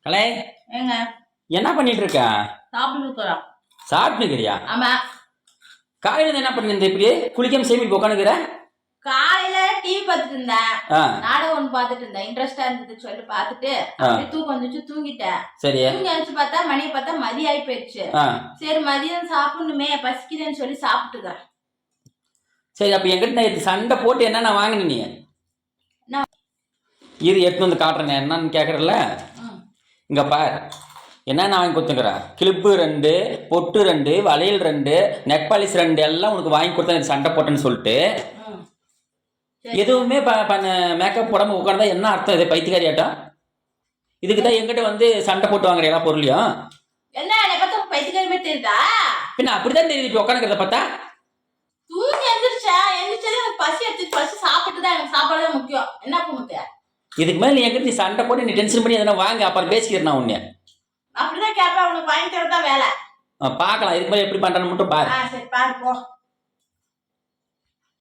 கலை ஏங்க என்ன பண்ணிட்டு இருக்க? சாப்பிட்டுருக்கோம். சாப்பிட்டுக்கிறியா? ஆமா. காலையில என்ன பண்ணிருந்த? இப்படி குளிக்காம சேமிப்பு உட்காந்துக்கிற? காலையில டிவி பார்த்துட்டு இருந்தேன். நாடகம் ஒன்று பார்த்துட்டு இருந்தேன். இன்ட்ரெஸ்டா இருந்தது சொல்லி பார்த்துட்டு தூக்கம் வந்துச்சு, தூங்கிட்டேன். சரி. தூங்கி வச்சு பார்த்தா மணியை பார்த்தா மதியம் ஆகி போயிடுச்சு. சரி மதியம் சாப்பிடணுமே பசிக்குதுன்னு சொல்லி சாப்பிட்டுக்கிறேன். சரி, அப்ப எங்கிட்ட சண்டை போட்டு என்ன வாங்கின நீ? இது எடுத்து வந்து காட்டுறேன் என்னன்னு கேட்கறல. இங்க பார், என்ன வாங்கி கொடுத்துக்கிறேன். கிளிப்பு 2, பொட்டு 2, வளையல் 2, நெக் பாலிஷ் 2 எல்லாம் உனக்கு வாங்கி கொடுத்தேன். சண்டை போட்டேன்னு சொல்லிட்டு எதுவுமே மேக்கப் போடாம உட்கார்ந்தா என்ன அர்த்தம்? இது பைத்தியக்காரியாட்டம். இதுக்கு தான் எங்கிட்ட வந்து சண்டை போட்டு வாங்குற எல்லா பொருளையும். என்ன பார்த்தா பைத்தியக்காரி தெரியுதா? பின்ன அப்படிதான் தெரியுது. இப்போ உட்காந்துக்கிறத பார்த்தா தூங்கி எந்திரிச்சது எனக்கு பசி எடுத்து பசி சாப்பிட்டு தான் எனக்கு சாப்பாடு தான் முக்கியம். என்ன முக்கிய இதுக்கு மேலே நீ எங்கிட்ட நீ சண்டை போட்டு நீ டென்ஷன் பண்ணி எதனா வாங்க, அப்புறம் பேசிக்கிறேன் நான் உன்னை. அப்படிதான் கேட்பேன். உனக்கு வாங்கி தரதான் வேலை. பார்க்கலாம். இதுக்கு மேலே எப்படி பண்றேன்னு மட்டும் பாரு. சரி பாரு போ.